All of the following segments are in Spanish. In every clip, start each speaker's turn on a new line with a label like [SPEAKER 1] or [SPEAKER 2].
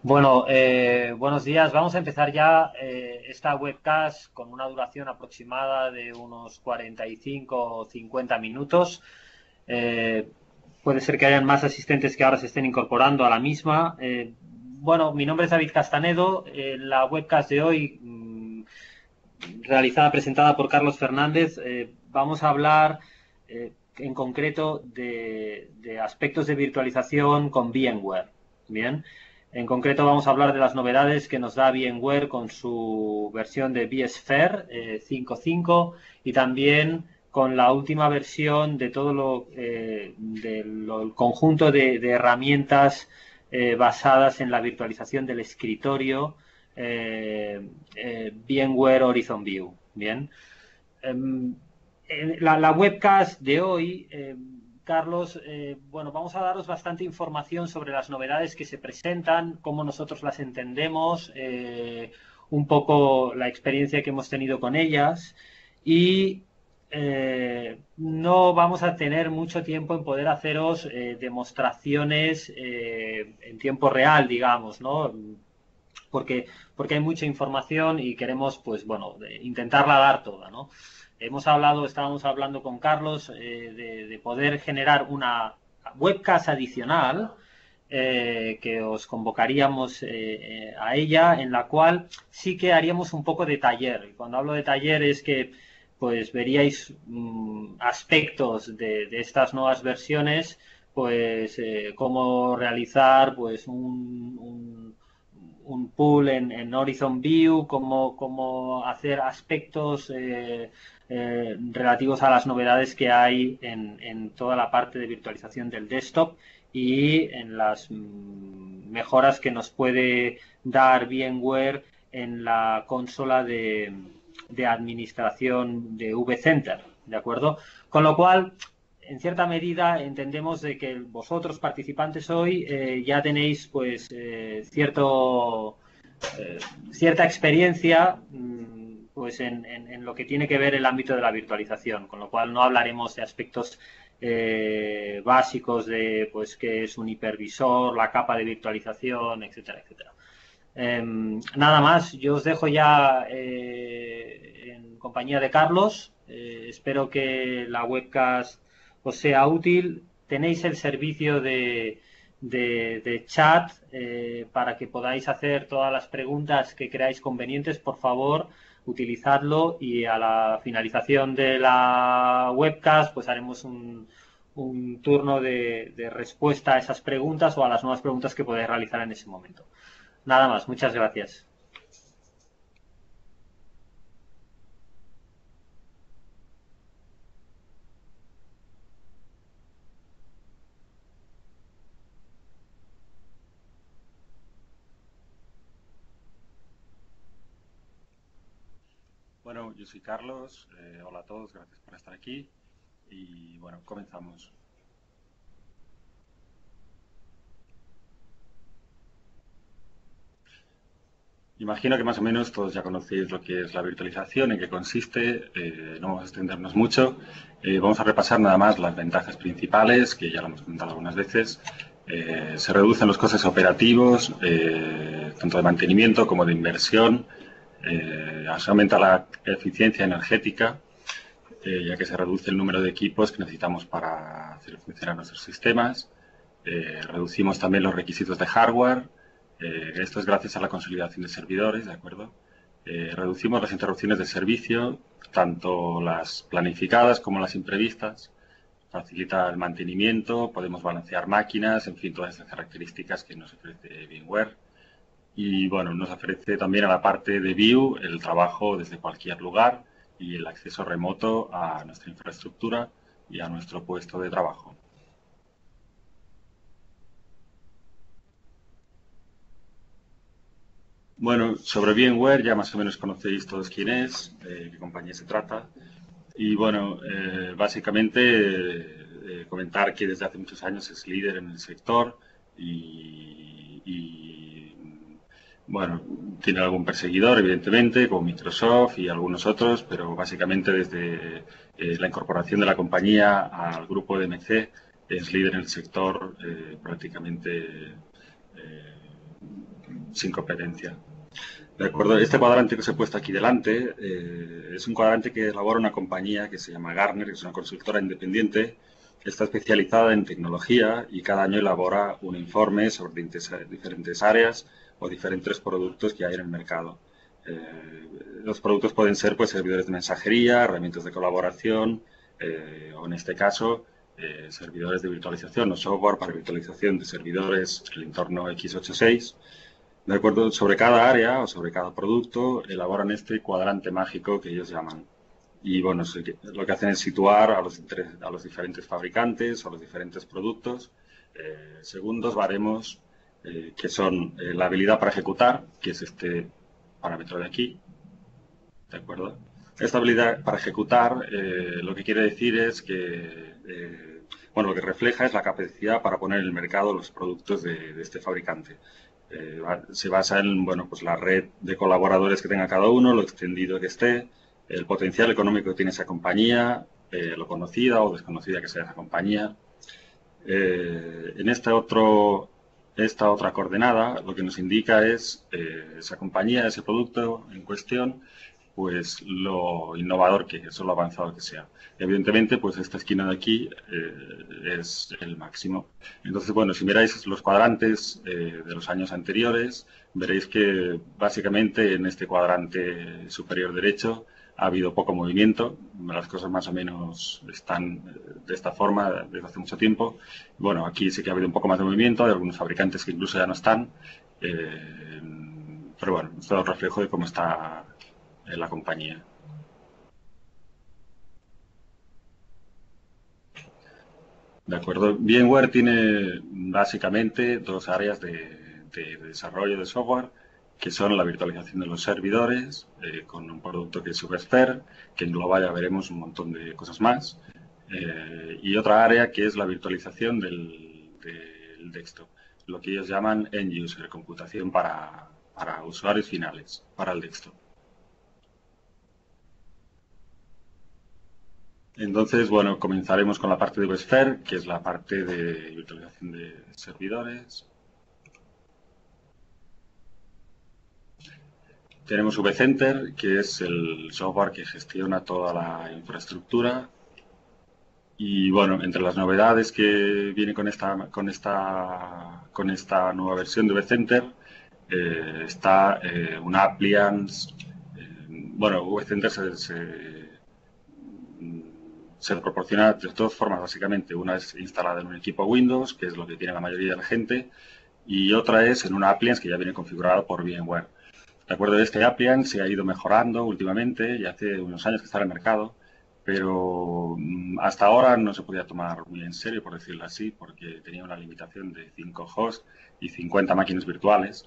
[SPEAKER 1] Bueno, buenos días. Vamos a empezar ya esta webcast con una duración aproximada de unos 45 o 50 minutos. Eh, Puede ser que hayan más asistentes que ahora se estén incorporando a la misma. Bueno, mi nombre es David Castanedo. La webcast de hoy, realizada, presentada por Carlos Fernández, vamos a hablar en concreto de aspectos de virtualización con VMware. Bien. En concreto vamos a hablar de las novedades que nos da VMware con su versión de vSphere 5.5 y también con la última versión de todo el conjunto de herramientas basadas en la virtualización del escritorio VMware Horizon View. Bien. Eh, la webcast de hoy, Carlos, bueno, vamos a daros bastante información sobre las novedades que se presentan, cómo nosotros las entendemos, un poco la experiencia que hemos tenido con ellas y no vamos a tener mucho tiempo en poder haceros demostraciones en tiempo real, digamos, ¿no? Porque, porque hay mucha información y queremos, pues bueno, intentarla dar toda, ¿no? Estábamos hablando con Carlos de poder generar una webcast adicional que os convocaríamos a ella, en la cual sí que haríamos un poco de taller. Y cuando hablo de taller es que pues veríais aspectos de estas nuevas versiones, pues cómo realizar pues un pool en Horizon View, cómo hacer aspectos relativos a las novedades que hay en toda la parte de virtualización del desktop y en las mejoras que nos puede dar VMware en la consola de administración de vCenter, ¿de acuerdo? Con lo cual, en cierta medida entendemos de que vosotros participantes hoy ya tenéis pues eh, cierta experiencia pues en lo que tiene que ver el ámbito de la virtualización, con lo cual no hablaremos de aspectos básicos de pues qué es un hipervisor, la capa de virtualización, etcétera, etcétera. Nada más, yo os dejo ya en compañía de Carlos. Espero que la webcast os sea útil. Tenéis el servicio de chat para que podáis hacer todas las preguntas que creáis convenientes. Por favor, utilizadlo y a la finalización de la webcast pues haremos un turno de respuesta a esas preguntas o a las nuevas preguntas que podáis realizar en ese momento. Nada más, muchas gracias.
[SPEAKER 2] Bueno, yo soy Carlos. Hola a todos, gracias por estar aquí. Y bueno, comenzamos. Imagino que más o menos todos ya conocéis lo que es la virtualización, en qué consiste. No vamos a extendernos mucho. Vamos a repasar nada más las ventajas principales, que ya lo hemos comentado algunas veces. Se reducen los costes operativos, tanto de mantenimiento como de inversión. Se aumenta la eficiencia energética, ya que se reduce el número de equipos que necesitamos para hacer funcionar nuestros sistemas. Reducimos también los requisitos de hardware. Esto es gracias a la consolidación de servidores, ¿de acuerdo? Reducimos las interrupciones de servicio, tanto las planificadas como las imprevistas. Facilita el mantenimiento, podemos balancear máquinas, en fin, todas esas características que nos ofrece VMware. Y bueno, nos ofrece también a la parte de View el trabajo desde cualquier lugar y el acceso remoto a nuestra infraestructura y a nuestro puesto de trabajo. Bueno, sobre VMware ya más o menos conocéis todos quién es, qué compañía se trata. Y bueno, básicamente comentar que desde hace muchos años es líder en el sector y, bueno, tiene algún perseguidor, evidentemente, como Microsoft y algunos otros, pero básicamente desde la incorporación de la compañía al grupo de MC es líder en el sector prácticamente sin competencia. De acuerdo, este cuadrante que os he puesto aquí delante es un cuadrante que elabora una compañía que se llama Gartner, que es una consultora independiente, está especializada en tecnología y cada año elabora un informe sobre diferentes áreas o diferentes productos que hay en el mercado. Los productos pueden ser pues, servidores de mensajería, herramientas de colaboración o en este caso servidores de virtualización o software para virtualización de servidores en el entorno x86. De acuerdo, sobre cada área o sobre cada producto elaboran este cuadrante mágico que ellos llaman. Y bueno, lo que hacen es situar a los diferentes fabricantes, a los diferentes productos, según dos baremos que son la habilidad para ejecutar, que es este parámetro de aquí, ¿de acuerdo? Esta habilidad para ejecutar lo que quiere decir es que, bueno, lo que refleja es la capacidad para poner en el mercado los productos de este fabricante. Se basa en, bueno, pues la red de colaboradores que tenga cada uno, lo extendido que esté, el potencial económico que tiene esa compañía, lo conocida o desconocida que sea esa compañía. En esta otra coordenada lo que nos indica es esa compañía, ese producto en cuestión, pues lo innovador que es o lo avanzado que sea. Evidentemente, pues esta esquina de aquí es el máximo. Entonces, bueno, si miráis los cuadrantes de los años anteriores, veréis que básicamente en este cuadrante superior derecho ha habido poco movimiento. Las cosas más o menos están de esta forma desde hace mucho tiempo. Bueno, aquí sí que ha habido un poco más de movimiento, hay algunos fabricantes que incluso ya no están. Pero bueno, esto es un reflejo de cómo está la compañía. De acuerdo. VMware tiene básicamente dos áreas de desarrollo de software, que son la virtualización de los servidores, con un producto que es VSphere, que engloba, ya veremos, un montón de cosas más, y otra área que es la virtualización del desktop, lo que ellos llaman end user, computación para usuarios finales, para el desktop. Entonces, bueno, comenzaremos con la parte de VSphere, que es la parte de virtualización de servidores. Tenemos vCenter, que es el software que gestiona toda la infraestructura. Y bueno, entre las novedades que viene con esta nueva versión de vCenter está un appliance. Bueno, vCenter se proporciona de dos formas, básicamente. Una es instalada en un equipo Windows, que es lo que tiene la mayoría de la gente, y otra es en una appliance que ya viene configurada por VMware. De acuerdo, este appliance se ha ido mejorando últimamente, y hace unos años que está en el mercado, pero hasta ahora no se podía tomar muy en serio, por decirlo así, porque tenía una limitación de 5 hosts y 50 máquinas virtuales,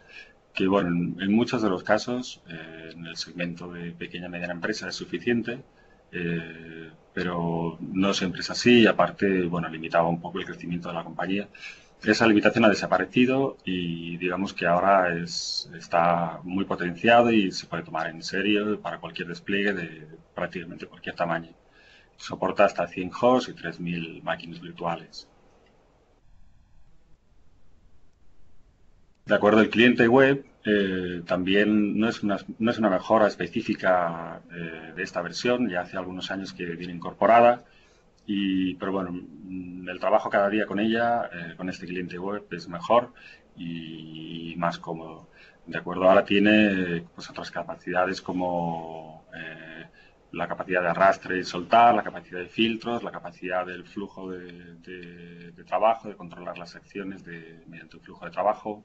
[SPEAKER 2] que bueno, en muchos de los casos, en el segmento de pequeña y mediana empresa es suficiente, pero no siempre es así y aparte, bueno, limitaba un poco el crecimiento de la compañía. Esa limitación ha desaparecido y digamos que ahora está muy potenciado y se puede tomar en serio para cualquier despliegue de prácticamente cualquier tamaño. Soporta hasta 100 hosts y 3000 máquinas virtuales. De acuerdo, el cliente web también no es una mejora específica de esta versión, ya hace algunos años que viene incorporada, pero bueno, el trabajo cada día con ella, con este cliente web, es mejor y más cómodo. De acuerdo, ahora tiene pues, otras capacidades como la capacidad de arrastre y soltar, la capacidad de filtros, la capacidad del flujo de trabajo, de controlar las acciones mediante el flujo de trabajo.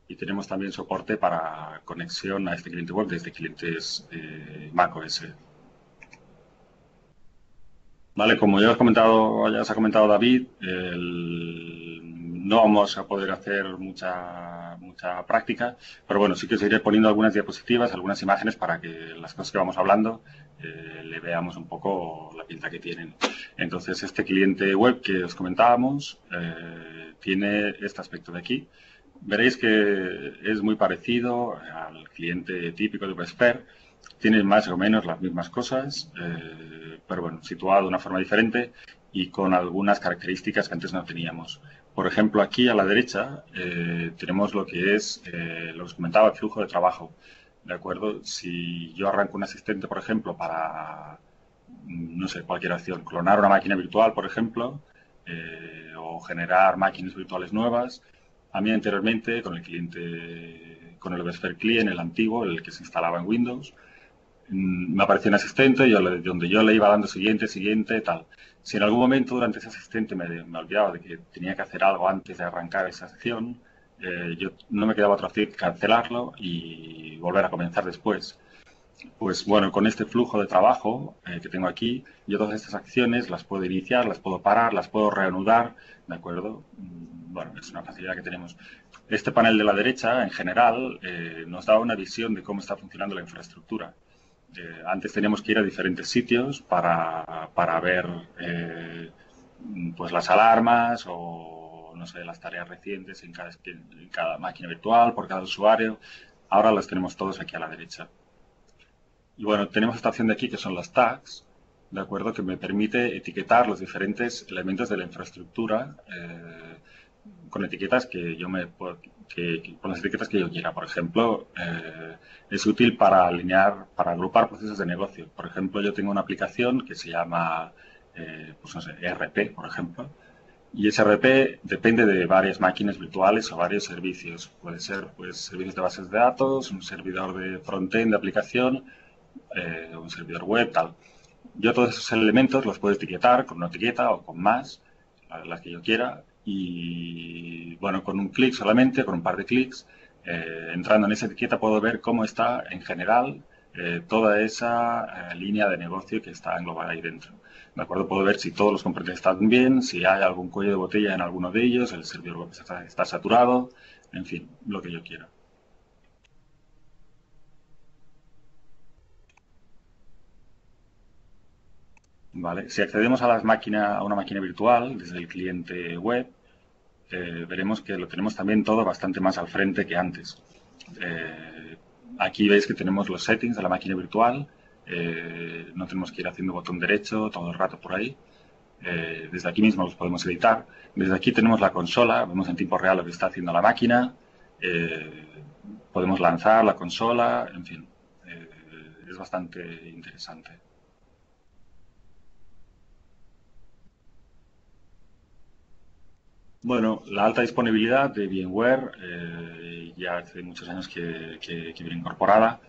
[SPEAKER 2] Y tenemos también soporte para conexión a este cliente web desde clientes macOS. Vale, como ya os ha comentado David, no vamos a poder hacer mucha práctica, pero bueno, sí que os iré poniendo algunas diapositivas, algunas imágenes para que las cosas que vamos hablando le veamos un poco la pinta que tienen. Entonces, este cliente web que os comentábamos tiene este aspecto de aquí. Veréis que es muy parecido al cliente típico de VSphere. Tiene más o menos las mismas cosas, pero bueno, situado de una forma diferente y con algunas características que antes no teníamos. Por ejemplo, aquí a la derecha tenemos lo que es, lo que os comentaba, el flujo de trabajo. ¿De acuerdo? Si yo arranco un asistente, por ejemplo, para, no sé, cualquier acción, clonar una máquina virtual, por ejemplo, o generar máquinas virtuales nuevas, a mí anteriormente, con el cliente, con el WebSphere Client, el antiguo, el que se instalaba en Windows, me aparecía un asistente donde yo le iba dando siguiente, siguiente, tal. Si en algún momento durante ese asistente me olvidaba de que tenía que hacer algo antes de arrancar esa acción, yo no me quedaba otra opción que cancelarlo y volver a comenzar después. Pues bueno, con este flujo de trabajo que tengo aquí, yo todas estas acciones las puedo iniciar, las puedo parar, las puedo reanudar, ¿de acuerdo? Bueno, es una facilidad que tenemos. Este panel de la derecha, en general, nos da una visión de cómo está funcionando la infraestructura. Antes teníamos que ir a diferentes sitios para ver pues las alarmas o no sé, las tareas recientes en cada máquina virtual, por cada usuario. Ahora las tenemos todos aquí a la derecha. Y bueno, tenemos esta opción de aquí que son las tags, ¿de acuerdo? Que me permite etiquetar los diferentes elementos de la infraestructura con etiquetas que yo con las etiquetas que yo quiera. Por ejemplo, es útil para alinear, para agrupar procesos de negocio. Por ejemplo, yo tengo una aplicación que se llama, pues no sé, ERP, por ejemplo. Y ese ERP depende de varias máquinas virtuales o varios servicios. Puede ser pues, servicios de bases de datos, un servidor de frontend de aplicación, un servidor web, tal. Yo todos esos elementos los puedo etiquetar con una etiqueta o con más, las que yo quiera, y bueno, con un clic solamente, con un par de clics, entrando en esa etiqueta puedo ver cómo está en general toda esa línea de negocio que está englobada ahí dentro. ¿De acuerdo? Puedo ver si todos los componentes están bien, si hay algún cuello de botella en alguno de ellos, el servidor web está saturado, en fin, lo que yo quiera. ¿Vale? Si accedemos a a una máquina virtual desde el cliente web, veremos que lo tenemos también todo bastante más al frente que antes. Aquí veis que tenemos los settings de la máquina virtual, no tenemos que ir haciendo botón derecho todo el rato por ahí. Desde aquí mismo los podemos editar. Desde aquí tenemos la consola, vemos en tiempo real lo que está haciendo la máquina, podemos lanzar la consola, en fin, es bastante interesante. Bueno, la alta disponibilidad de VMware ya hace muchos años que viene incorporada,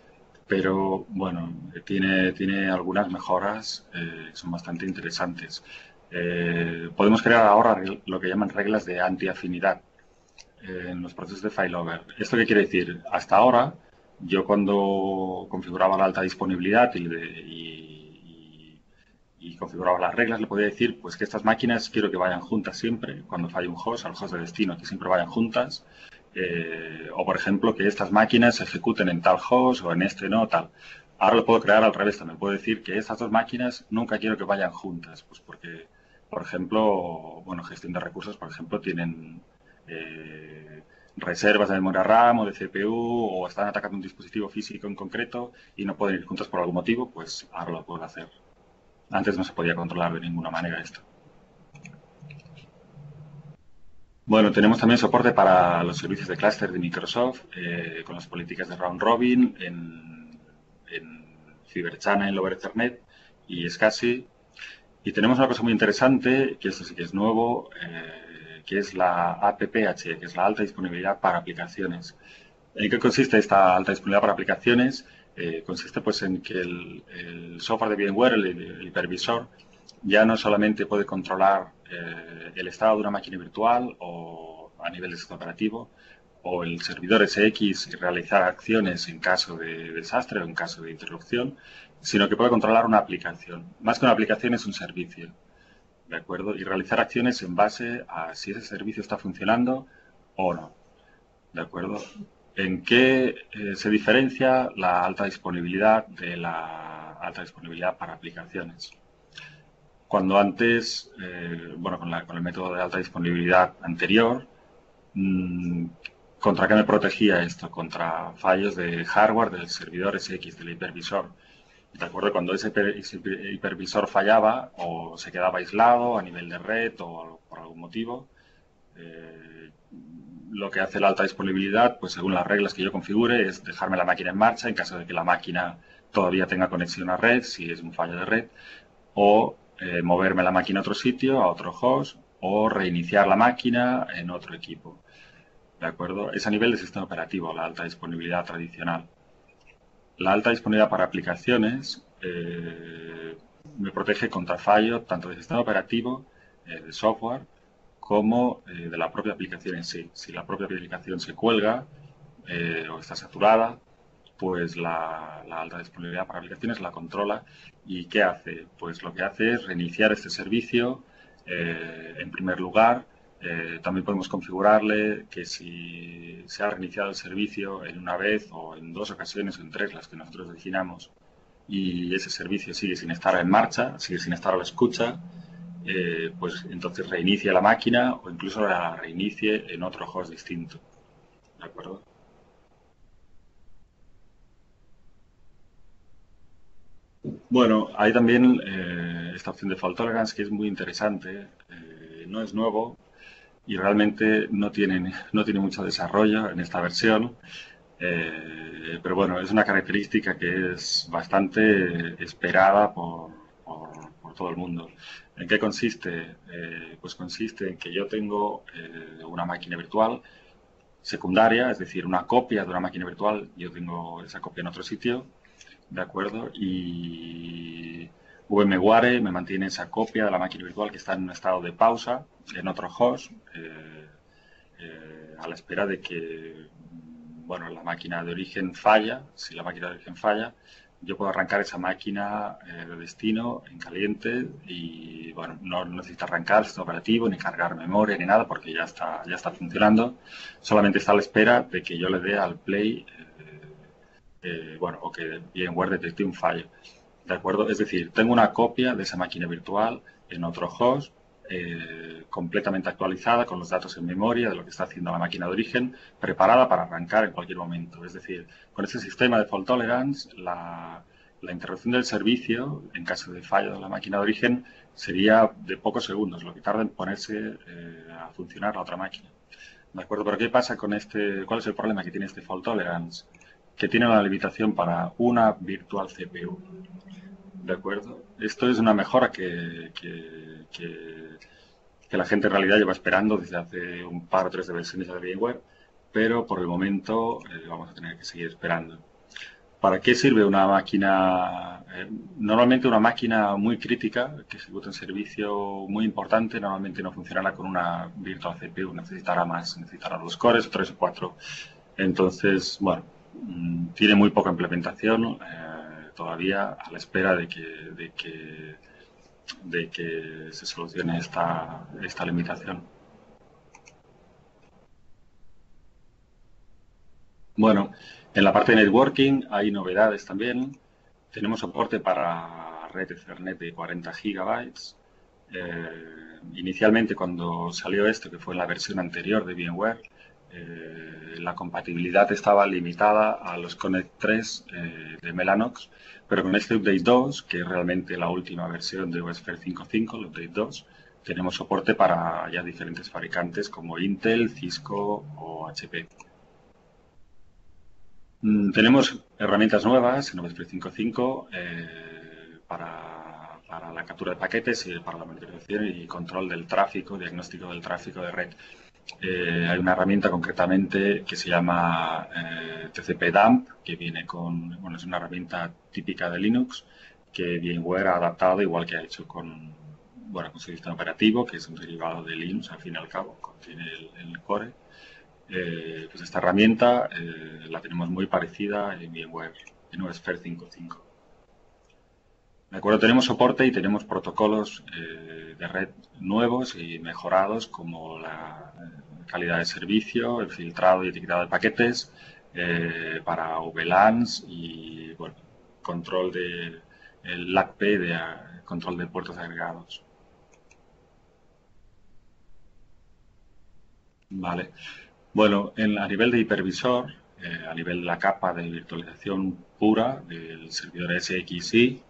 [SPEAKER 2] pero bueno, tiene algunas mejoras que son bastante interesantes. Podemos crear ahora lo que llaman reglas de anti-afinidad en los procesos de failover. ¿Esto qué quiere decir? Hasta ahora, yo cuando configuraba la alta disponibilidad y configuraba las reglas, le podía decir pues que estas máquinas quiero que vayan juntas siempre, cuando falle un host, al host de destino, que siempre vayan juntas. O, por ejemplo, que estas máquinas se ejecuten en tal host o en este no, tal. Ahora lo puedo crear al revés también. Puedo decir que estas dos máquinas nunca quiero que vayan juntas, pues porque, por ejemplo, bueno, gestión de recursos, por ejemplo, tienen reservas de memoria RAM o de CPU o están atacando un dispositivo físico en concreto y no pueden ir juntas por algún motivo, pues ahora lo puedo hacer. Antes no se podía controlar de ninguna manera esto. Bueno, tenemos también soporte para los servicios de clúster de Microsoft con las políticas de round robin en Fibre Channel over Ethernet y SCSI. Y tenemos una cosa muy interesante, que esto sí que es nuevo, que es la APPH, que es la alta disponibilidad para aplicaciones. ¿En qué consiste esta alta disponibilidad para aplicaciones? Consiste pues en que el software de VMware, el hipervisor, ya no solamente puede controlar el estado de una máquina virtual o a nivel de sistema operativo o el servidor SX y realizar acciones en caso de desastre o en caso de interrupción, sino que puede controlar una aplicación. Más que una aplicación es un servicio, ¿de acuerdo? Y realizar acciones en base a si ese servicio está funcionando o no, ¿de acuerdo? ¿En qué se diferencia la alta disponibilidad de la alta disponibilidad para aplicaciones? Cuando antes, bueno, con el método de alta disponibilidad anterior, ¿contra qué me protegía esto? Contra fallos de hardware del servidor SX, del hipervisor. ¿De acuerdo? Cuando ese hipervisor fallaba o se quedaba aislado a nivel de red o por algún motivo, Lo que hace la alta disponibilidad, pues según las reglas que yo configure, es dejarme la máquina en marcha en caso de que la máquina todavía tenga conexión a red, si es un fallo de red, o moverme la máquina a otro sitio, a otro host, o reiniciar la máquina en otro equipo. ¿De acuerdo? Es a nivel de sistema operativo, la alta disponibilidad tradicional. La alta disponibilidad para aplicaciones me protege contra fallos tanto del sistema operativo, de software, como de la propia aplicación en sí. Si la propia aplicación se cuelga o está saturada, pues la alta disponibilidad para aplicaciones la controla. ¿Y qué hace? Pues lo que hace es reiniciar este servicio en primer lugar. También podemos configurarle que si se ha reiniciado el servicio en una vez o en 2 ocasiones o en 3, las que nosotros definamos, y ese servicio sigue sin estar en marcha, sigue sin estar a la escucha, pues entonces reinicie la máquina o incluso la reinicie en otro host distinto. ¿De acuerdo? Bueno, hay también esta opción de fault tolerance que es muy interesante. No es nuevo y realmente no tiene mucho desarrollo en esta versión. Pero bueno, es una característica que es bastante esperada por todo el mundo. ¿En qué consiste? Pues consiste en que yo tengo una máquina virtual secundaria, es decir, una copia de una máquina virtual, yo tengo esa copia en otro sitio, ¿de acuerdo? Y VMware me mantiene esa copia de la máquina virtual que está en un estado de pausa en otro host, a la espera de que, bueno, la máquina de origen falla. Si la máquina de origen falla, yo puedo arrancar esa máquina de destino en caliente y, bueno, no necesita arrancar el sistema operativo, ni cargar memoria, ni nada, porque ya está funcionando. Solamente está a la espera de que yo le dé al play, bueno, o que VMware detecte un fallo. ¿De acuerdo? Es decir, tengo una copia de esa máquina virtual en otro host, completamente actualizada con los datos en memoria de lo que está haciendo la máquina de origen, preparada para arrancar en cualquier momento. Es decir, con ese sistema de fault tolerance, la interrupción del servicio, en caso de fallo de la máquina de origen, sería de pocos segundos, lo que tarda en ponerse a funcionar la otra máquina. ¿De acuerdo? Pero ¿qué pasa con este? ¿Cuál es el problema que tiene este fault tolerance? Que tiene una limitación para una virtual CPU. ¿De acuerdo? Esto es una mejora que la gente en realidad lleva esperando desde hace un par o 3 de versiones de VMware, pero por el momento vamos a tener que seguir esperando. ¿Para qué sirve una máquina? Normalmente una máquina muy crítica, que ejecuta un servicio muy importante, normalmente no funcionará con una virtual CPU, necesitará más, necesitará 2 cores, 3 o 4. Entonces, bueno, tiene muy poca implementación, todavía a la espera de que se solucione esta limitación. Bueno, en la parte de networking hay novedades también. Tenemos soporte para red Ethernet de 40 gigabytes. Inicialmente, cuando salió esto, que fue en la versión anterior de VMware, la compatibilidad estaba limitada a los Connect 3 de Mellanox, pero con este Update 2, que es realmente la última versión de OSPhere 5.5, el Update 2, tenemos soporte para ya diferentes fabricantes como Intel, Cisco o HP. Tenemos herramientas nuevas en OSPhere 5.5 para la captura de paquetes y para la monitorización y control del tráfico, diagnóstico del tráfico de red. Hay una herramienta concretamente que se llama TCP-Dump, que viene con, bueno, es una herramienta típica de Linux que VMware ha adaptado igual que ha hecho con su sistema operativo, que es un derivado de Linux, al fin y al cabo, contiene el core. Pues esta herramienta la tenemos muy parecida en VMware, en OSPhere 5.5. De acuerdo, tenemos soporte y tenemos protocolos de red nuevos y mejorados como la calidad de servicio, el filtrado y etiquetado de paquetes para VLANs y, bueno, control de el LACP, de control de puertos agregados. Vale. Bueno, a nivel de hipervisor, a nivel de la capa de virtualización pura del servidor SXI,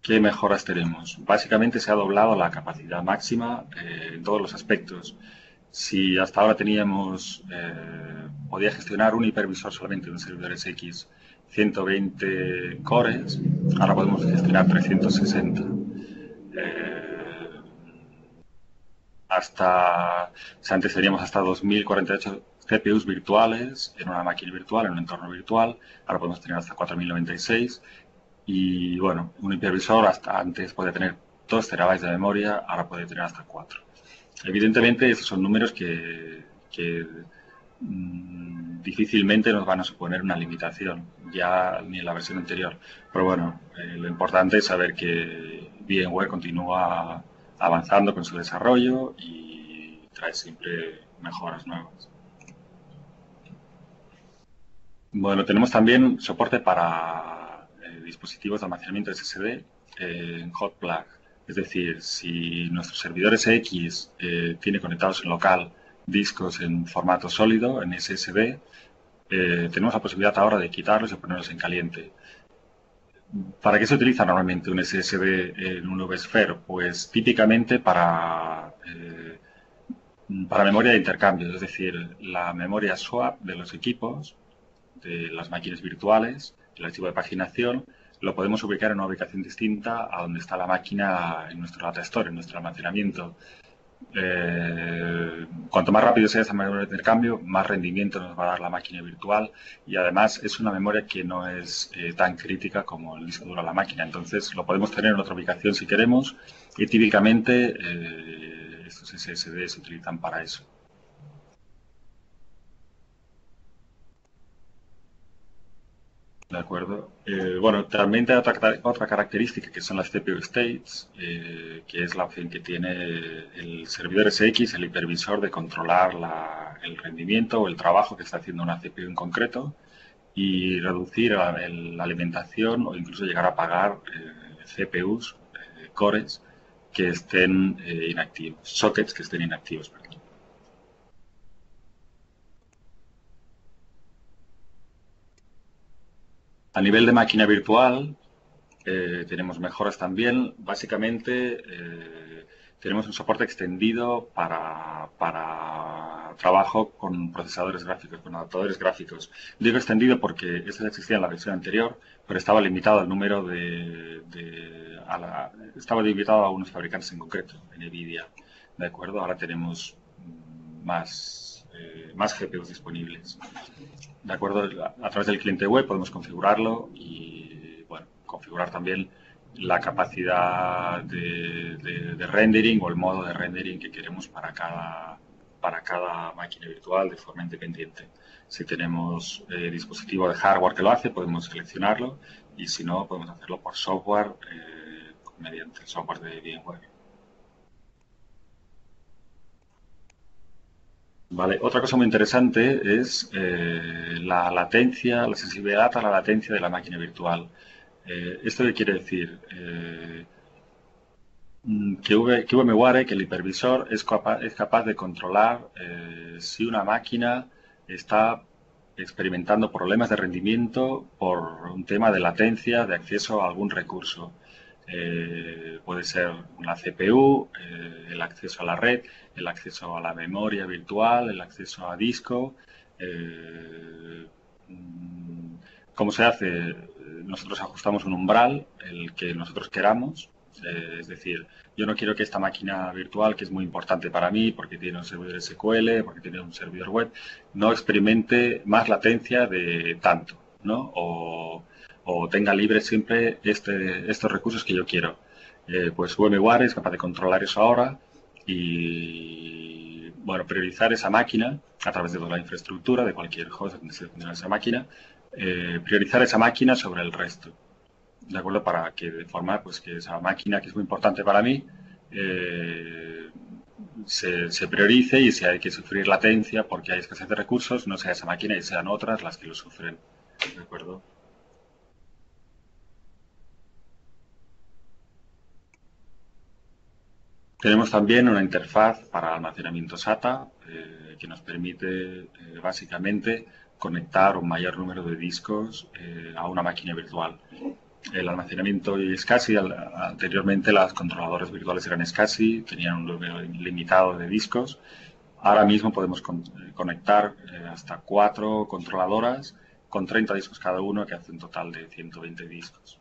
[SPEAKER 2] ¿qué mejoras tenemos? Básicamente se ha doblado la capacidad máxima en todos los aspectos. Si hasta ahora podía gestionar un hipervisor solamente de un servidor SX 120 cores, ahora podemos gestionar 360. Antes teníamos hasta 2048 CPUs virtuales en una máquina virtual, en un entorno virtual, ahora podemos tener hasta 4096. Y bueno, un hipervisor hasta antes podía tener 2 terabytes de memoria, ahora puede tener hasta 4. Evidentemente, esos son números que difícilmente nos van a suponer una limitación, ya ni en la versión anterior. Pero bueno, lo importante es saber que VMware continúa avanzando con su desarrollo y trae siempre mejoras nuevas. Bueno, tenemos también soporte para dispositivos de almacenamiento SSD en hot plug. Es decir, si nuestro servidor SX tiene conectados en local discos en formato sólido, en SSD, tenemos la posibilidad ahora de quitarlos y ponerlos en caliente. ¿Para qué se utiliza normalmente un SSD en un VSphere? Pues típicamente para memoria de intercambio, es decir, la memoria swap de los equipos, de las máquinas virtuales, el archivo de paginación, lo podemos ubicar en una ubicación distinta a donde está la máquina en nuestro data store, en nuestro almacenamiento. Cuanto más rápido sea esa memoria de intercambio, más rendimiento nos va a dar la máquina virtual y además es una memoria que no es tan crítica como el disco duro de la máquina. Entonces lo podemos tener en otra ubicación si queremos y típicamente estos SSD se utilizan para eso. De acuerdo. Bueno, también hay otra característica que son las CPU states, que es la opción que tiene el servidor SX, el hipervisor, de controlar el rendimiento o el trabajo que está haciendo una CPU en concreto y reducir la alimentación o incluso llegar a apagar CPUs, cores, que estén inactivos, sockets que estén inactivos, perdón. A nivel de máquina virtual, tenemos mejoras también. Básicamente, tenemos un soporte extendido para trabajo con procesadores gráficos, con adaptadores gráficos. Digo extendido porque esto ya existía en la versión anterior, pero estaba limitado al número estaba limitado a unos fabricantes en concreto, NVIDIA. ¿De acuerdo? Ahora tenemos más GPUs disponibles. De acuerdo, a través del cliente web podemos configurarlo y bueno, configurar también la capacidad de rendering o el modo de rendering que queremos para cada máquina virtual de forma independiente. Si tenemos dispositivo de hardware que lo hace, podemos seleccionarlo y si no, podemos hacerlo por software mediante el software de VMware. Vale, otra cosa muy interesante es la latencia, la sensibilidad a la latencia de la máquina virtual. ¿Esto qué quiere decir? Que VMware, que el hipervisor, es capaz de controlar si una máquina está experimentando problemas de rendimiento por un tema de latencia de acceso a algún recurso. Puede ser una CPU, el acceso a la red, el acceso a la memoria virtual, el acceso a disco. ¿Cómo se hace? Nosotros ajustamos un umbral, el que nosotros queramos. Es decir, yo no quiero que esta máquina virtual, que es muy importante para mí, porque tiene un servidor SQL, porque tiene un servidor web, no experimente más latencia de tanto, ¿no? O tenga libre siempre estos recursos que yo quiero. Pues VMware es capaz de controlar eso ahora y, bueno, priorizar esa máquina a través de toda la infraestructura de cualquier host donde se funcione esa máquina, priorizar esa máquina sobre el resto. ¿De acuerdo? Para que de forma pues que esa máquina que es muy importante para mí se priorice y si hay que sufrir latencia porque hay escasez de recursos, no sea esa máquina y sean otras las que lo sufren. ¿De acuerdo? Tenemos también una interfaz para almacenamiento SATA que nos permite básicamente conectar un mayor número de discos a una máquina virtual. El almacenamiento es SCSI. Anteriormente los controladores virtuales eran SCSI, tenían un número limitado de discos. Ahora mismo podemos conectar hasta 4 controladoras con 30 discos cada uno, que hace un total de 120 discos.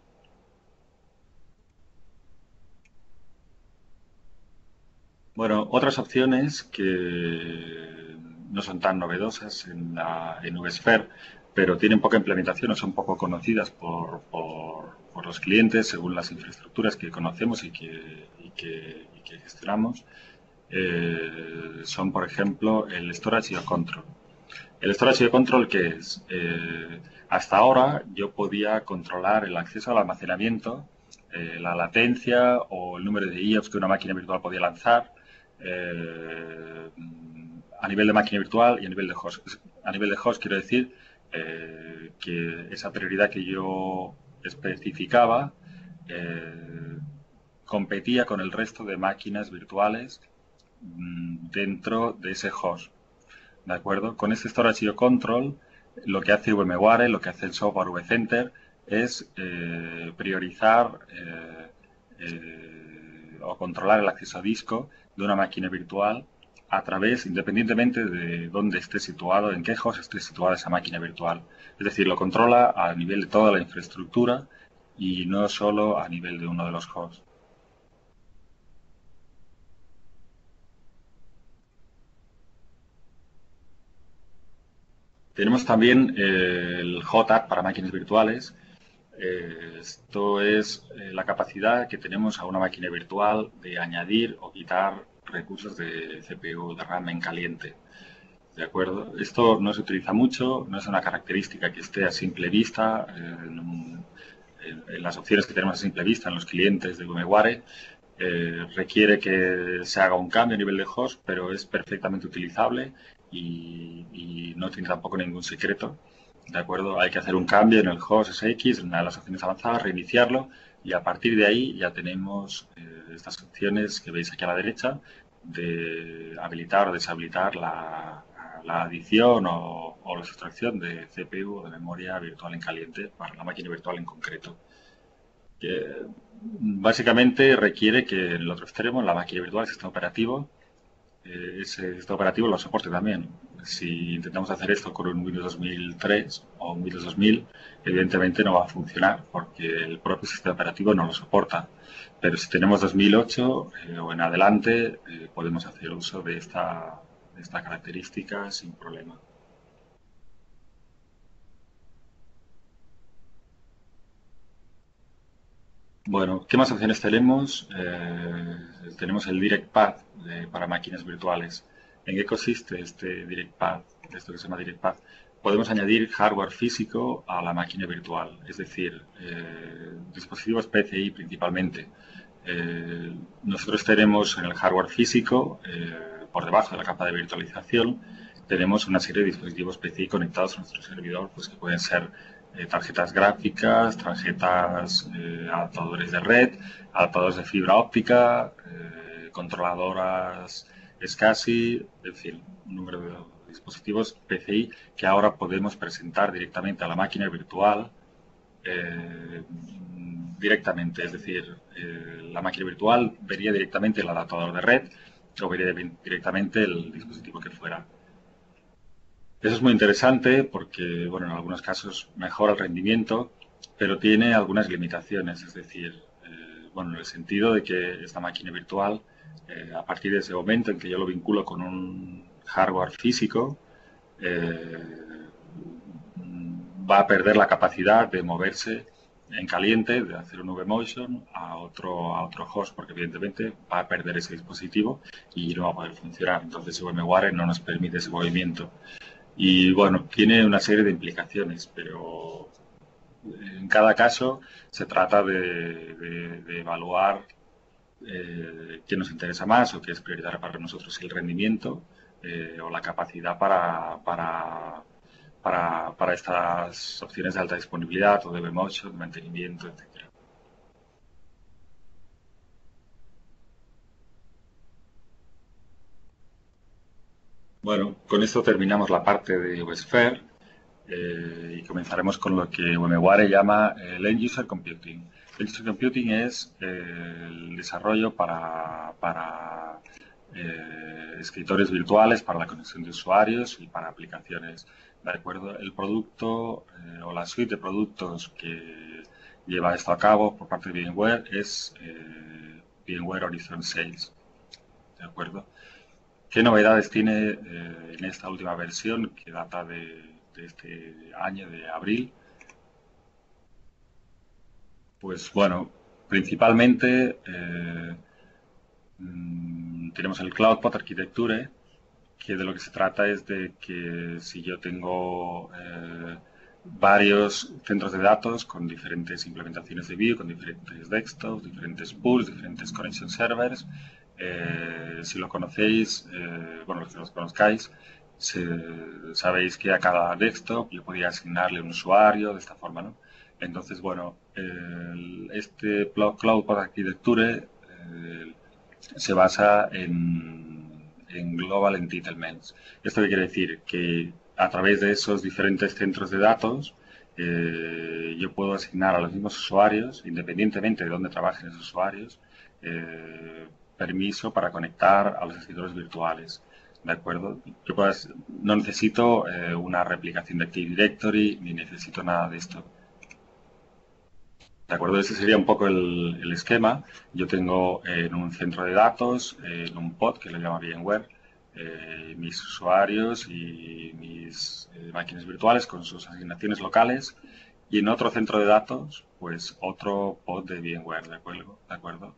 [SPEAKER 2] Bueno, otras opciones que no son tan novedosas en VSphere, pero tienen poca implementación o son poco conocidas por los clientes según las infraestructuras que conocemos y que gestionamos, son, por ejemplo, el Storage IO Control. ¿El Storage IO Control qué es? Hasta ahora yo podía controlar el acceso al almacenamiento, la latencia o el número de IOPS que una máquina virtual podía lanzar, a nivel de máquina virtual y a nivel de host. A nivel de host quiero decir que esa prioridad que yo especificaba competía con el resto de máquinas virtuales dentro de ese host. ¿De acuerdo? Con este Storage IO Control, lo que hace VMware, lo que hace el software vCenter, es priorizar o controlar el acceso a disco de una máquina virtual a través, independientemente de dónde esté situado, en qué host esté situada esa máquina virtual. Es decir, lo controla a nivel de toda la infraestructura y no solo a nivel de uno de los hosts. Tenemos también el JAT para máquinas virtuales. Esto es la capacidad que tenemos a una máquina virtual de añadir o quitar recursos de CPU, de RAM en caliente. ¿De acuerdo? Esto no se utiliza mucho, no es una característica que esté a simple vista en las opciones que tenemos a simple vista en los clientes de VMware. Requiere que se haga un cambio a nivel de host, pero es perfectamente utilizable y no tiene tampoco ningún secreto. ¿De acuerdo? Hay que hacer un cambio en el host SX, en una de las opciones avanzadas, reiniciarlo y a partir de ahí ya tenemos estas opciones que veis aquí a la derecha de habilitar o deshabilitar la adición o la sustracción de CPU o de memoria virtual en caliente para la máquina virtual en concreto. Básicamente requiere que en el otro extremo, en la máquina virtual, el sistema operativo, ese sistema operativo lo soporte también. Si intentamos hacer esto con un Windows 2003 o un Windows 2000, evidentemente no va a funcionar porque el propio sistema operativo no lo soporta. Pero si tenemos 2008 o en adelante, podemos hacer uso de esta característica sin problema. Bueno, ¿qué más opciones tenemos? Tenemos el Direct Path para máquinas virtuales. ¿En qué consiste este Direct Path? Esto que se llama Direct Path. Podemos añadir hardware físico a la máquina virtual, es decir, dispositivos PCI principalmente. Nosotros tenemos en el hardware físico, por debajo de la capa de virtualización, tenemos una serie de dispositivos PCI conectados a nuestro servidor, pues que pueden ser tarjetas gráficas, tarjetas, adaptadores de red, adaptadores de fibra óptica, controladoras SCSI, en fin, un número de dispositivos PCI que ahora podemos presentar directamente a la máquina virtual directamente, es decir, la máquina virtual vería directamente el adaptador de red o vería directamente el dispositivo que fuera. Eso es muy interesante porque, bueno, en algunos casos mejora el rendimiento, pero tiene algunas limitaciones, es decir, bueno, en el sentido de que esta máquina virtual, a partir de ese momento en que yo lo vinculo con un hardware físico, va a perder la capacidad de moverse en caliente, de hacer un vMotion a otro host, porque evidentemente va a perder ese dispositivo y no va a poder funcionar. Entonces, VMware no nos permite ese movimiento. Y bueno, tiene una serie de implicaciones, pero en cada caso se trata de evaluar qué nos interesa más o qué es prioritario para nosotros, el rendimiento o la capacidad para estas opciones de alta disponibilidad o de vMotion, de mantenimiento, etc. Bueno, con esto terminamos la parte de VSphere y comenzaremos con lo que VMware llama el End User Computing. El User Computing es el desarrollo para escritores virtuales para la conexión de usuarios y para aplicaciones. ¿De acuerdo? El producto o la suite de productos que lleva esto a cabo por parte de VMware es VMware Horizon 6. ¿De acuerdo? ¿Qué novedades tiene en esta última versión que data de este año, de abril? Pues bueno, principalmente tenemos el CloudPod Architecture, que de lo que se trata es de que si yo tengo varios centros de datos con diferentes implementaciones de Vue, con diferentes desktops, diferentes pools, diferentes connection servers, si lo conocéis, bueno, los que los conozcáis, sabéis que a cada desktop yo podía asignarle un usuario de esta forma, ¿no? Entonces, bueno, este CloudPod Architecture se basa en Global Entitlements. ¿Esto qué quiere decir? Que a través de esos diferentes centros de datos yo puedo asignar a los mismos usuarios, independientemente de dónde trabajen esos usuarios, permiso para conectar a los escritores virtuales. ¿De acuerdo? Yo no necesito una replicación de Active Directory ni necesito nada de esto. ¿De acuerdo? Ese sería un poco el esquema. Yo tengo en un centro de datos, en un pod que lo llama VMware, mis usuarios y mis máquinas virtuales con sus asignaciones locales. Y en otro centro de datos, pues otro pod de VMware, ¿de acuerdo?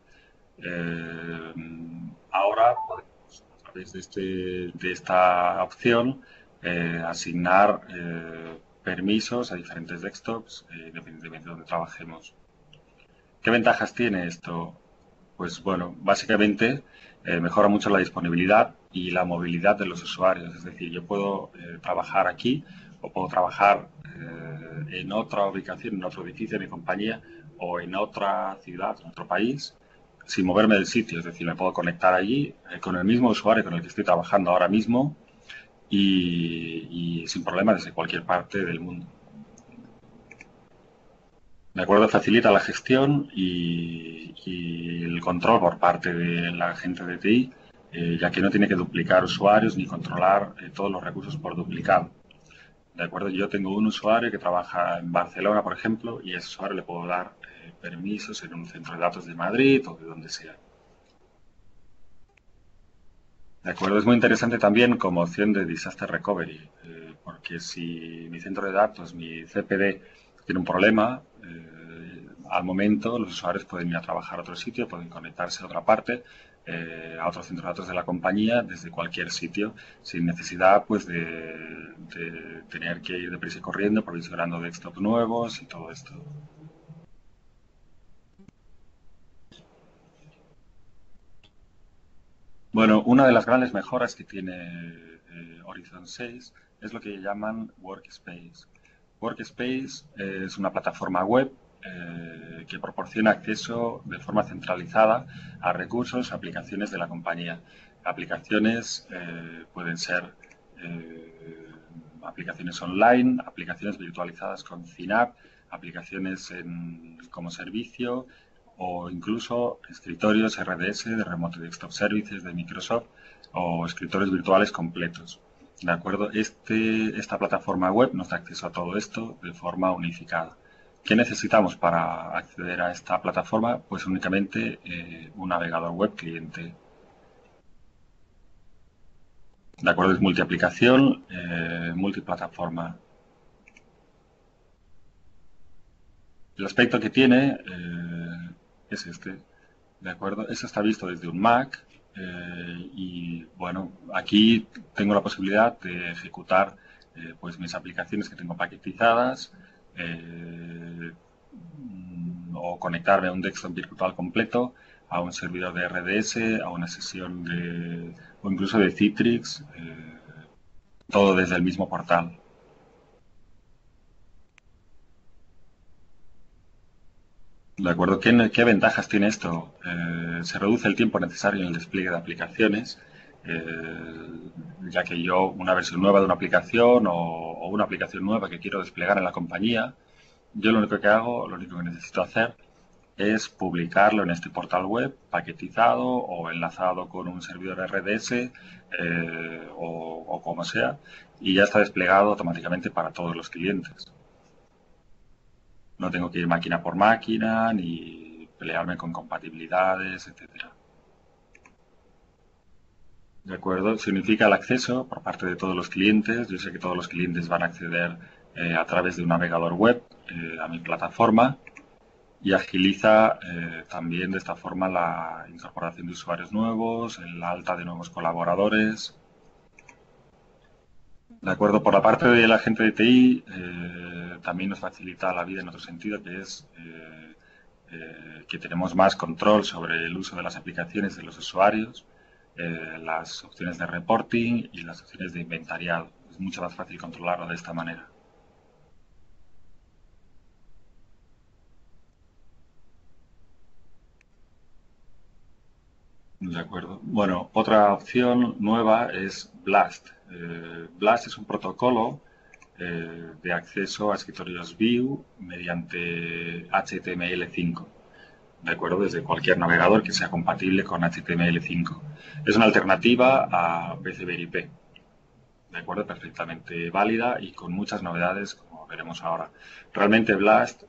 [SPEAKER 2] Ahora podemos, a través de esta opción, asignar permisos a diferentes desktops, independientemente de donde trabajemos. ¿Qué ventajas tiene esto? Pues bueno, básicamente mejora mucho la disponibilidad y la movilidad de los usuarios. Es decir, yo puedo trabajar aquí o puedo trabajar en otra ubicación, en otro edificio de mi compañía o en otra ciudad, en otro país, sin moverme del sitio. Es decir, me puedo conectar allí con el mismo usuario con el que estoy trabajando ahora mismo y sin problema desde cualquier parte del mundo. ¿De acuerdo? Facilita la gestión y el control por parte de la gente de TI, ya que no tiene que duplicar usuarios ni controlar todos los recursos por duplicado. ¿De acuerdo? Yo tengo un usuario que trabaja en Barcelona, por ejemplo, y a ese usuario le puedo dar permisos en un centro de datos de Madrid o de donde sea. ¿De acuerdo? Es muy interesante también como opción de Disaster Recovery, porque si mi centro de datos, mi CPD, tiene un problema, al momento los usuarios pueden ir a trabajar a otro sitio, pueden conectarse a otra parte, a otro centro de datos de la compañía desde cualquier sitio, sin necesidad pues de tener que ir deprisa y corriendo, provisionando desktops nuevos y todo esto. Bueno, una de las grandes mejoras que tiene Horizon 6 es lo que llaman Workspace. Workspace es una plataforma web que proporciona acceso de forma centralizada a recursos, aplicaciones de la compañía. Aplicaciones pueden ser aplicaciones online, aplicaciones virtualizadas con CNAP, aplicaciones como servicio o incluso escritorios RDS de Remote Desktop Services de Microsoft o escritorios virtuales completos. ¿De acuerdo? Esta plataforma web nos da acceso a todo esto de forma unificada. ¿Qué necesitamos para acceder a esta plataforma? Pues únicamente un navegador web cliente. ¿De acuerdo? Es multiaplicación, multiplataforma. El aspecto que tiene es este. ¿De acuerdo? Eso está visto desde un Mac y bueno, aquí tengo la posibilidad de ejecutar pues mis aplicaciones que tengo paquetizadas o conectarme a un desktop virtual completo, a un servidor de RDS, a una sesión o incluso de Citrix, todo desde el mismo portal. ¿De acuerdo? ¿Qué ventajas tiene esto? Se reduce el tiempo necesario en el despliegue de aplicaciones, ya que yo una versión nueva de una aplicación o una aplicación nueva que quiero desplegar en la compañía, yo lo único que hago, lo único que necesito hacer es publicarlo en este portal web paquetizado o enlazado con un servidor RDS o como sea, y ya está desplegado automáticamente para todos los clientes. No tengo que ir máquina por máquina ni pelearme con compatibilidades, etcétera. ¿De acuerdo? Significa el acceso por parte de todos los clientes. Yo sé que todos los clientes van a acceder a través de un navegador web a mi plataforma y agiliza también de esta forma la incorporación de usuarios nuevos, la alta de nuevos colaboradores. De acuerdo, por la parte de la gente de TI también nos facilita la vida en otro sentido, que es que tenemos más control sobre el uso de las aplicaciones de los usuarios, las opciones de reporting y las opciones de inventariado. Es mucho más fácil controlarlo de esta manera. De acuerdo. Bueno, otra opción nueva es Blast. Blast es un protocolo de acceso a escritorios Vue mediante HTML5. ¿De acuerdo? Desde cualquier navegador que sea compatible con HTML5. Es una alternativa a PCBRIP. ¿De acuerdo? Perfectamente válida y con muchas novedades, como veremos ahora. Realmente Blast,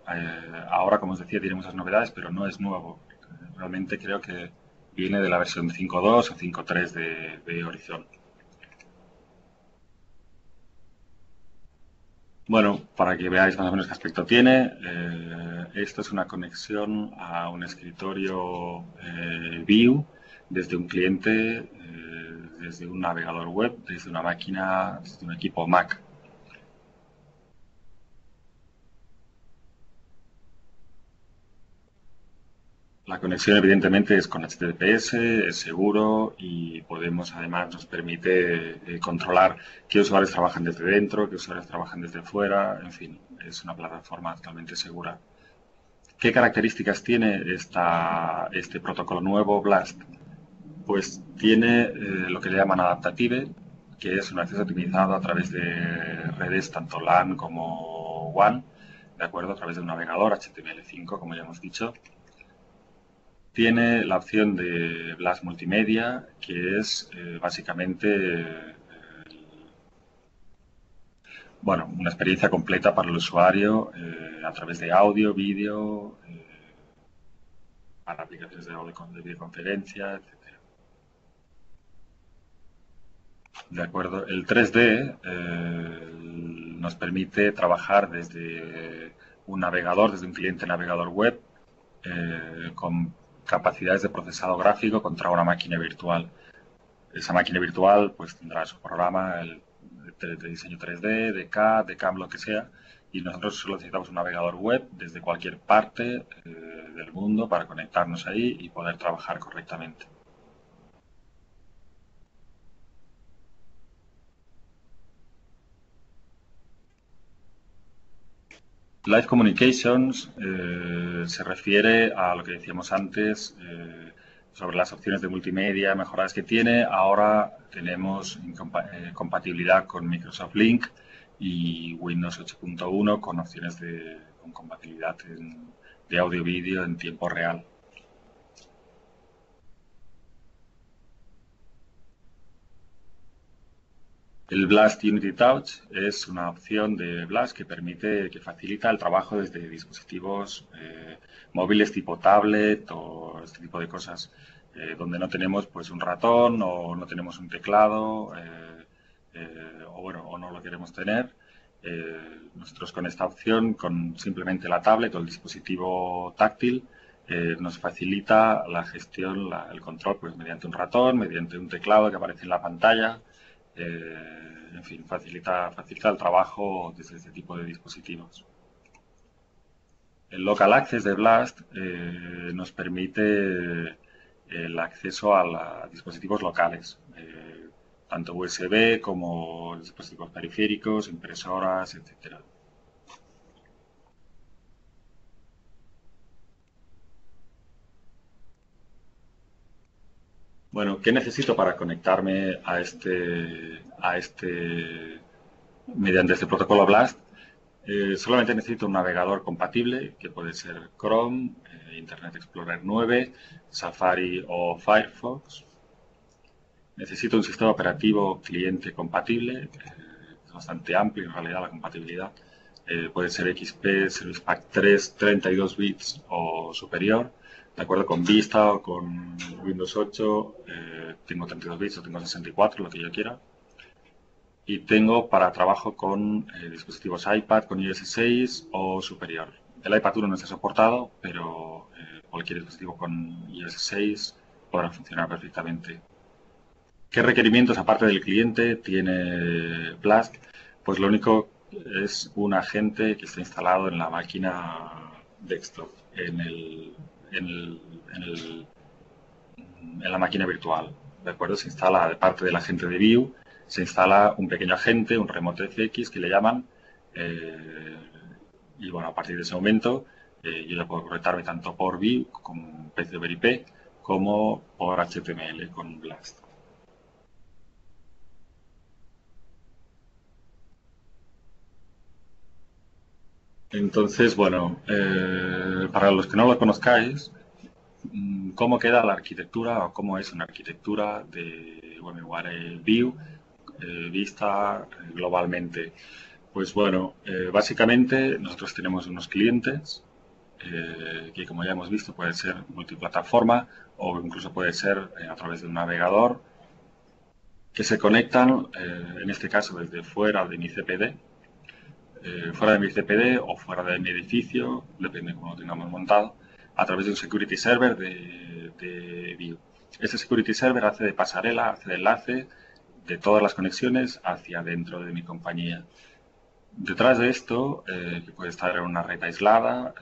[SPEAKER 2] ahora, como os decía, tiene muchas novedades, pero no es nuevo. Realmente creo que viene de la versión 5.2 o 5.3 de Horizon. Bueno, para que veáis más o menos qué aspecto tiene, esto es una conexión a un escritorio Vue desde un cliente, desde un navegador web, desde una máquina, desde un equipo Mac. La conexión evidentemente es con HTTPS, es seguro y podemos además nos permite controlar qué usuarios trabajan desde dentro, qué usuarios trabajan desde fuera, en fin, es una plataforma totalmente segura. ¿Qué características tiene este protocolo nuevo, Blast? Pues tiene lo que le llaman Adaptative, que es un acceso optimizado a través de redes tanto LAN como WAN, de acuerdo, a través de un navegador HTML5, como ya hemos dicho. Tiene la opción de Blast Multimedia, que es básicamente bueno, una experiencia completa para el usuario a través de audio, vídeo, para aplicaciones de videoconferencia, etc. De acuerdo. El 3D nos permite trabajar desde un navegador, desde un cliente navegador web, con capacidades de procesado gráfico contra una máquina virtual. Esa máquina virtual pues tendrá su programa de diseño 3D, de CAD, de CAM, lo que sea, y nosotros solo necesitamos un navegador web desde cualquier parte del mundo para conectarnos ahí y poder trabajar correctamente. Live Communications se refiere a lo que decíamos antes sobre las opciones de multimedia mejoradas que tiene. Ahora tenemos compatibilidad con Microsoft Link y Windows 8.1 con opciones con compatibilidad de audio-vídeo en tiempo real. El Blast Unity Touch es una opción de Blast que facilita el trabajo desde dispositivos móviles tipo tablet o este tipo de cosas donde no tenemos pues un ratón o no tenemos un teclado o bueno, o no lo queremos tener. Nosotros con esta opción, con simplemente la tablet o el dispositivo táctil, nos facilita la gestión, el control pues mediante un ratón, mediante un teclado que aparece en la pantalla. En fin, facilita el trabajo desde este tipo de dispositivos. El Local Access de Blast nos permite el acceso a dispositivos locales, tanto USB como dispositivos periféricos, impresoras, etcétera. Bueno, ¿qué necesito para conectarme mediante este protocolo Blast? Solamente necesito un navegador compatible, que puede ser Chrome, Internet Explorer 9, Safari o Firefox. Necesito un sistema operativo cliente compatible, es bastante amplio en realidad la compatibilidad. Puede ser XP, Service Pack 3, 32 bits o superior, de acuerdo con Vista o con Windows 8. Tengo 32 bits o tengo 64, lo que yo quiera. Y tengo para trabajo con dispositivos iPad con iOS 6 o superior. El iPad 1 no está soportado, pero cualquier dispositivo con iOS 6 podrá funcionar perfectamente. ¿Qué requerimientos, aparte del cliente, tiene Blast? Pues lo único es un agente que está instalado en la máquina desktop, en la máquina virtual. ¿De acuerdo? Se instala, de parte del agente de Vue, se instala un pequeño agente, un remote FX que le llaman, eh, y bueno, a partir de ese momento yo ya puedo conectarme tanto por Vue con pez over IP como por HTML con Blast. Entonces, bueno, para los que no lo conozcáis, ¿cómo queda la arquitectura o cómo es una arquitectura de VMware View vista globalmente? Pues bueno, básicamente nosotros tenemos unos clientes que, como ya hemos visto, puede ser multiplataforma o incluso puede ser a través de un navegador que se conectan, en este caso desde fuera de mi CPD, fuera de mi CPD o fuera de mi edificio, depende de cómo lo tengamos montado, a través de un security server de Vue. Ese security server hace de pasarela, hace de enlace de todas las conexiones hacia dentro de mi compañía. Detrás de esto, que puede estar en una red aislada,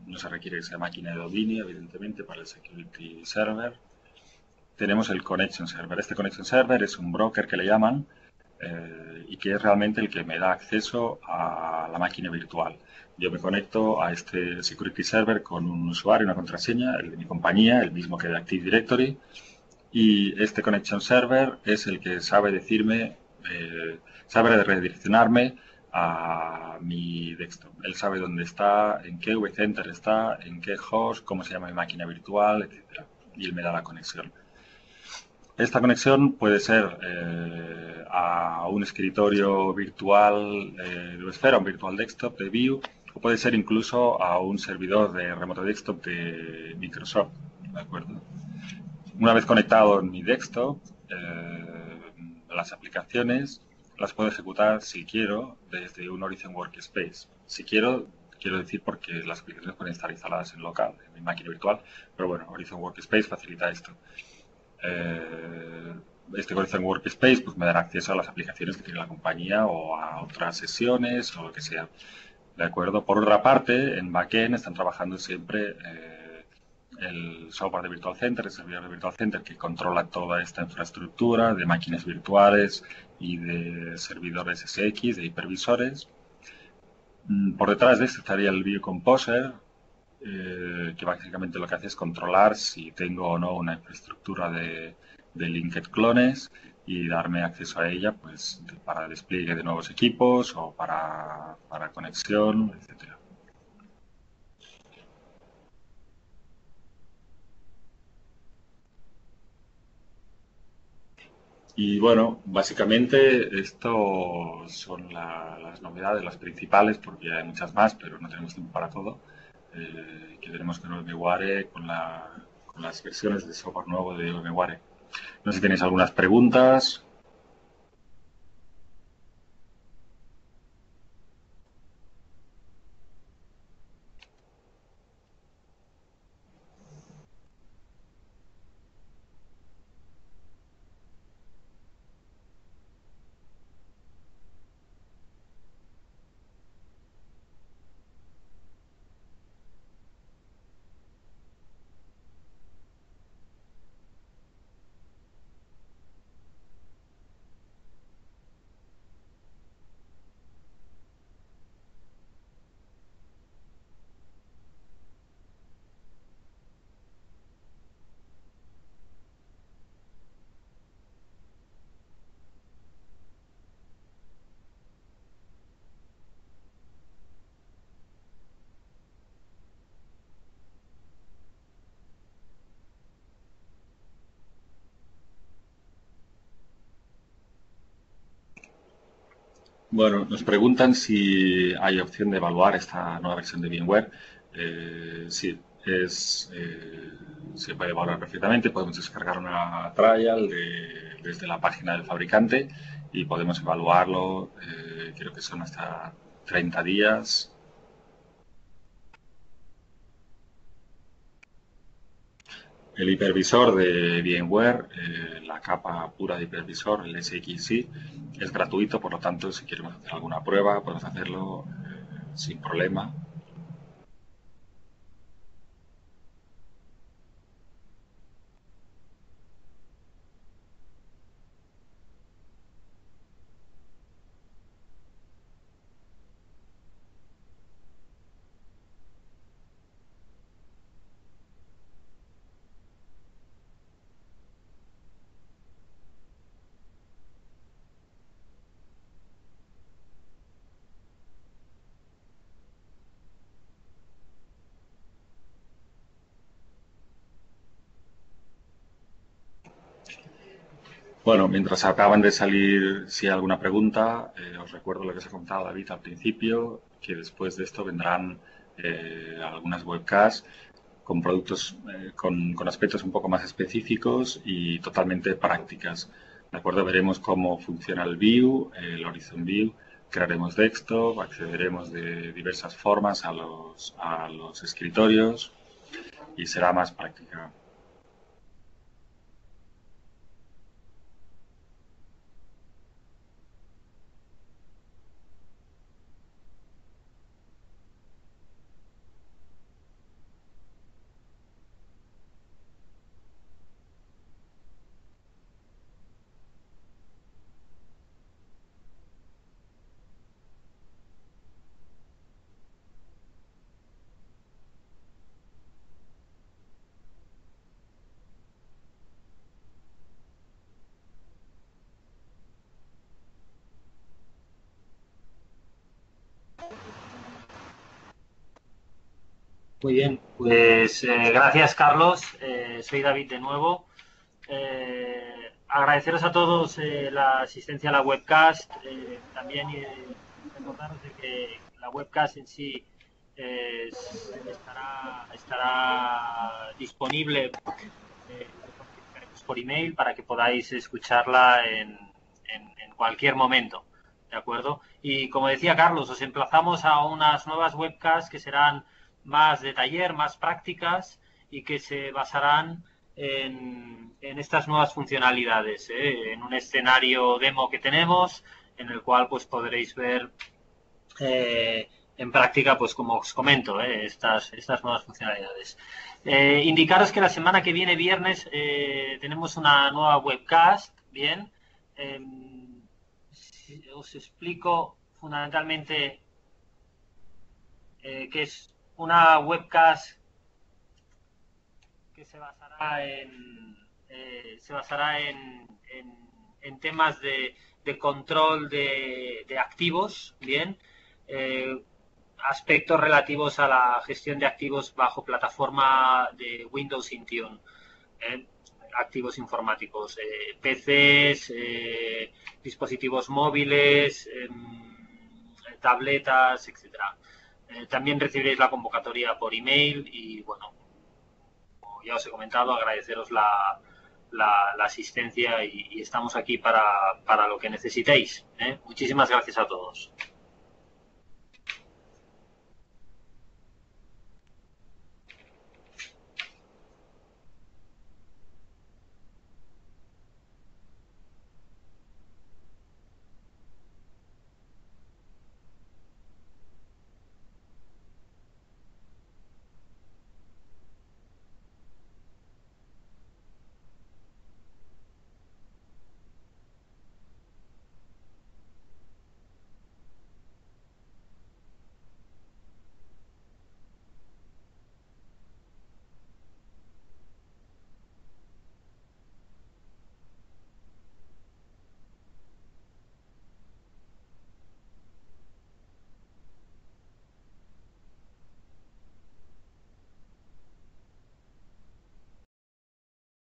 [SPEAKER 2] no se requiere que sea máquina de dominio, evidentemente, para el security server. Tenemos el connection server. Este connection server es un broker que le llaman, y que es realmente el que me da acceso a la máquina virtual. Yo me conecto a este security server con un usuario y una contraseña, el de mi compañía, el mismo que de Active Directory, y este connection server es el que sabe decirme, sabe redireccionarme a mi desktop. Él sabe dónde está, en qué vCenter está, en qué host, cómo se llama mi máquina virtual, etcétera. Y él me da la conexión. Esta conexión puede ser a un escritorio virtual de Esfera, un virtual desktop de Vue, o puede ser incluso a un servidor de remoto desktop de Microsoft. ¿De acuerdo? Una vez conectado en mi desktop, las aplicaciones las puedo ejecutar, si quiero, desde un Horizon Workspace. Si quiero, quiero decir porque las aplicaciones pueden estar instaladas en local, en mi máquina virtual, pero bueno, Horizon Workspace facilita esto. Este Horizon Workspace pues, me dará acceso a las aplicaciones que tiene la compañía o a otras sesiones o lo que sea. ¿De acuerdo? Por otra parte, en backend están trabajando siempre el software de Virtual Center, el servidor de Virtual Center que controla toda esta infraestructura de máquinas virtuales y de servidores SX, de hipervisores. Por detrás de esto estaría el View Composer, que básicamente lo que hace es controlar si tengo o no una infraestructura de linked clones y darme acceso a ella pues para despliegue de nuevos equipos o para conexión, etcétera. Y bueno, básicamente esto son las novedades, las principales, porque hay muchas más, pero no tenemos tiempo para todo. Que tenemos con VMware, con las versiones de software nuevo de VMware. No sé si tenéis algunas preguntas. Bueno, nos preguntan si hay opción de evaluar esta nueva versión de VMware. Sí, se puede evaluar perfectamente. Podemos descargar una trial desde la página del fabricante y podemos evaluarlo. Creo que son hasta 30 días. El hipervisor de VMware, la capa pura de hipervisor, el SXI, es gratuito, por lo tanto, si queremos hacer alguna prueba, podemos hacerlo sin problema. Bueno, mientras acaban de salir, si hay alguna pregunta, os recuerdo lo que os ha contado David al principio, que después de esto vendrán algunas webcasts con productos, con aspectos un poco más específicos y totalmente prácticas. ¿De acuerdo? Veremos cómo funciona el View, el Horizon View, crearemos desktop, accederemos de diversas formas a los escritorios y será más práctica.
[SPEAKER 1] Muy bien, pues gracias Carlos, soy David de nuevo. Agradeceros a todos la asistencia a la webcast, también recordaros de que la webcast en sí estará disponible, os notificaremos por email para que podáis escucharla en cualquier momento, ¿de acuerdo? Y como decía Carlos, os emplazamos a unas nuevas webcasts que serán más de taller, más prácticas y que se basarán en estas nuevas funcionalidades, en un escenario demo que tenemos, en el cual pues podréis ver en práctica, pues como os comento, estas nuevas funcionalidades. Indicaros que la semana que viene, viernes, tenemos una nueva webcast, bien. Os explico fundamentalmente que es una webcast que se basará en temas de control de activos, bien, eh, aspectos relativos a la gestión de activos bajo plataforma de Windows Intune, eh, activos informáticos, PCs, dispositivos móviles, tabletas, etcétera. También recibiréis la convocatoria por email y bueno, como ya os he comentado, agradeceros la asistencia y estamos aquí para lo que necesitéis. Muchísimas gracias a todos.